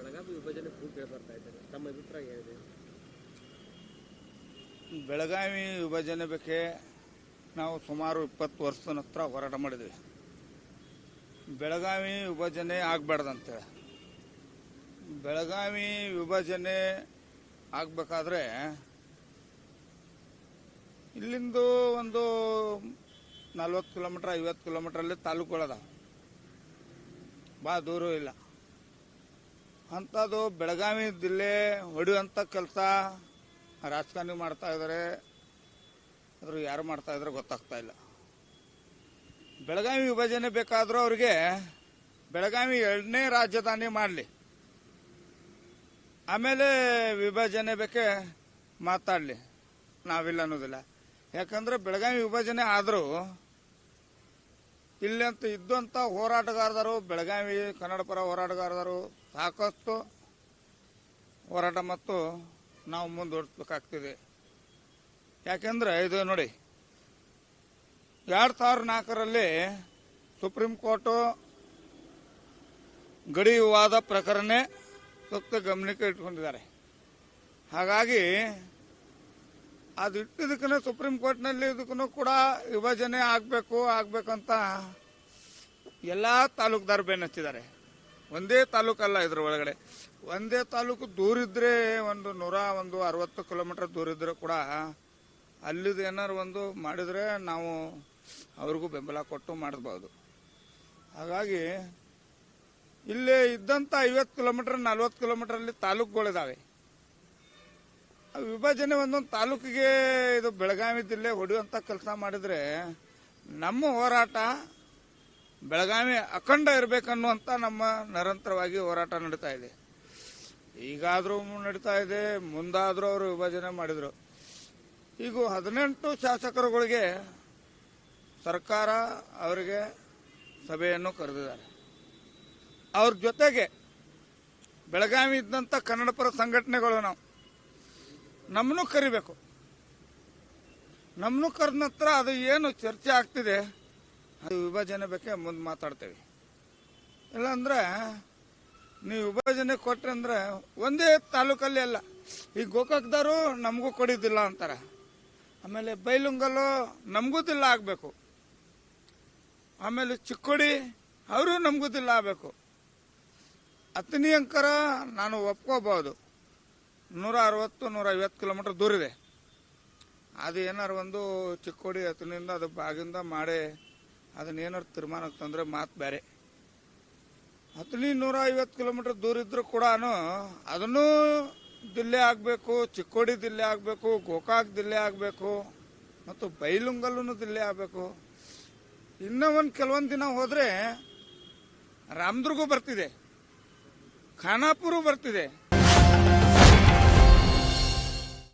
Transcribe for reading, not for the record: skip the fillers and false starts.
ಬೆಳಗಾವಿ ವಿಭಜನೆ ಕೂಗು ಕೇಳಿ ಬರ್ತಾ ಇದ್ದಾರೆ. ತಮ್ಮ ಅಭಿಪ್ರಾಯ ಏನಿದೆ? ಬೆಳಗಾವಿ ವಿಭಜನೆ ಬಗ್ಗೆ ನಾವು ಸುಮಾರು 20 ವರ್ಷದ ಹತ್ರ ಹೋರಾಟ ಮಾಡಿದ್ವಿ. ಬೆಳಗಾವಿ ವಿಭಜನೆ ಆಗಬಾರ್ದಂತೇಳಿ. ಬೆಳಗಾವಿ ವಿಭಜನೆ ಆಗಬೇಕಾದ್ರೆ ಇಲ್ಲಿಂದು ಒಂದು 40 ಕಿಲೋಮೀಟರ್ 50 ಕಿಲೋಮೀಟ್ರಲ್ಲಿ ತಾಲೂಕುಗಳದಾವ, ಭಾಳ ದೂರ ಇಲ್ಲ. ಅಂಥದ್ದು ಬೆಳಗಾವಿ ಜಿಲ್ಲೆ ಹೊಡೆಯುವಂಥ ಕೆಲಸ ರಾಜಕಾರಣಿ ಮಾಡ್ತಾ ಇದ್ದಾರೆ, ಆದರೂ ಯಾರು ಮಾಡ್ತಾ ಇದ್ದಾರೆ ಗೊತ್ತಾಗ್ತಾ ಇಲ್ಲ. ಬೆಳಗಾವಿ ವಿಭಜನೆ ಬೇಕಾದರೂ ಅವರಿಗೆ ಬೆಳಗಾವಿ 2ನೇ ರಾಜಧಾನಿ ಮಾಡಲಿ, ಆಮೇಲೆ ವಿಭಜನೆ ಬೇಕೆ ಮಾತಾಡಲಿ, ನಾವಿಲ್ಲ ಅನ್ನೋದಿಲ್ಲ. ಯಾಕಂದ್ರೆ ಬೆಳಗಾವಿ ವಿಭಜನೆ ಆದರೂ ಇಲ್ಲಂತ ಇದ್ದಂಥ ಹೋರಾಟಗಾರರು, ಬೆಳಗಾವಿ ಕನ್ನಡ ಪರ ಹೋರಾಟಗಾರರು ಸಾಕಷ್ಟು ಹೋರಾಟ ಮತ್ತು ನಾವು ಮುಂದುವರಿಸಬೇಕಾಗ್ತಿದೆ. ಯಾಕೆಂದ್ರೆ ಇದು ನೋಡಿ, 2004ರಲ್ಲಿ ಸುಪ್ರೀಂ ಕೋರ್ಟು ಗಡಿ ವಿವಾದ ಪ್ರಕರಣ ಸೂಕ್ತ ಗಮನಕ್ಕೆ ಇಟ್ಕೊಂಡಿದ್ದಾರೆ. ಹಾಗಾಗಿ ಅದು ಇಟ್ಟಿದ್ದಕ್ಕೂ ಸುಪ್ರೀಂ ಕೋರ್ಟ್ನಲ್ಲಿ ಇದಕ್ಕೂ ಕೂಡ ವಿಭಜನೆ ಆಗ್ಬೇಕಂತ ಎಲ್ಲ ತಾಲೂಕುದಾರ ಬೆನ್ನಚ್ಚಿದ್ದಾರೆ. ಒಂದೇ ತಾಲೂಕಲ್ಲ, ಇದ್ರ ಒಳಗಡೆ ಒಂದೇ ತಾಲೂಕು ದೂರಿದ್ರೆ ಒಂದು 160 ಕಿಲೋಮೀಟರ್ ದೂರಿದ್ರೆ ಕೂಡ ಅಲ್ಲಿದು ಏನಾರು ಒಂದು ಮಾಡಿದ್ರೆ ನಾವು ಅವ್ರಿಗೂ ಬೆಂಬಲ ಕೊಟ್ಟು ಮಾಡಬಹುದು. ಹಾಗಾಗಿ ಇಲ್ಲಿ ಇದ್ದಂಥ 50 ಕಿಲೋಮೀಟರ್ 40 ಕಿಲೋಮೀಟರಲ್ಲಿ ತಾಲೂಕುಗಳಿದಾವೆ. ವಿಭಜನೆ ಒಂದೊಂದು ತಾಲೂಕಿಗೆ ಇದು ಬೆಳಗಾವಿ ಜಿಲ್ಲೆ ಹೊಡೆಯುವಂಥ ಕೆಲಸ ಮಾಡಿದ್ರೆ ನಮ್ಮ ಹೋರಾಟ ಬೆಳಗಾವಿ ಅಖಂಡ ಇರಬೇಕನ್ನುವಂಥ ನಮ್ಮ ನಿರಂತರವಾಗಿ ಹೋರಾಟ ನಡೀತಾ ಇದೆ. ಈಗಾದರೂ ನಡೀತಾ ಇದೆ, ಮುಂದಾದರೂ ಅವರು ವಿಭಜನೆ ಮಾಡಿದರು. ಈಗ 18 ಶಾಸಕರುಗಳಿಗೆ ಸರ್ಕಾರ ಅವರಿಗೆ ಸಭೆಯನ್ನು ಕರೆದಿದ್ದಾರೆ. ಅವ್ರ ಜೊತೆಗೆ ಬೆಳಗಾವಿ ಇದ್ದಂಥ ಕನ್ನಡಪರ ಸಂಘಟನೆಗಳು ನಮ್ಮನ್ನು ಕರಿಬೇಕು. ನಮ್ಮನ್ನು ಕರೆದ ನಂತರ ಅದು ಏನು ಚರ್ಚೆ ಆಗ್ತಿದೆ ಅದು ವಿಭಜನೆ ಬಗ್ಗೆ ಮುಂದೆ ಮಾತಾಡ್ತೇವೆ. ಇಲ್ಲಾಂದ್ರೆ ನೀವು ವಿಭಜನೆ ಕೊಟ್ರೆ ಅಂದ್ರೆ ಒಂದೇ ತಾಲೂಕಲ್ಲಿ ಅಲ್ಲ, ಈ ಗೋಕಾಕ್ದವರು ನಮಗೂ ಕೊಡಿದ್ದಿಲ್ಲ ಅಂತಾರೆ, ಆಮೇಲೆ ಬೈಲುಂಗಲ್ಲು ನಮಗೂದಿಲ್ಲ ಆಗಬೇಕು, ಆಮೇಲೆ ಚಿಕ್ಕೋಡಿ ಅವರು ನಮಗೂದಿಲ್ಲ ಆಗಬೇಕು. ಅತನಿ ಅಂಕರ ನಾನು ಒಪ್ಕೋಬಹುದು, 160-150 ಕಿಲೋಮೀಟರ್ ದೂರ ಇದೆ. ಅದು ಏನಾರು ಒಂದು ಚಿಕ್ಕೋಡಿ ಅತನಿಂದ ಅದು ಬಾಗಿಂದ ಮಾಡಿ ಅದನ್ನೇನಾರು ತೀರ್ಮಾನಕ್ಕೆ ತಂದ್ರೆ ಮಾತು ಬೇರೆ. ಅತನಿ 150 ಕಿಲೋಮೀಟರ್ ದೂರ ಇದ್ರೂ ಕೂಡ ಅದನ್ನು ಜಿಲ್ಲೆ ಆಗಬೇಕು, ಚಿಕ್ಕೋಡಿ ಜಿಲ್ಲೆ ಆಗಬೇಕು, ಗೋಕಾಕ್ ಜಿಲ್ಲೆ ಆಗಬೇಕು, ಮತ್ತು ಬೈಲುಂಗಲ್ಲೂ ಜಿಲ್ಲೆ ಆಗಬೇಕು. ಇನ್ನೂ ಕೆಲವೊಂದು ದಿನ ಹೋದರೆ ರಾಮದುರ್ಗ ಬರ್ತಿದೆ, ಖಾನಾಪುರ ಬರ್ತಿದೆ.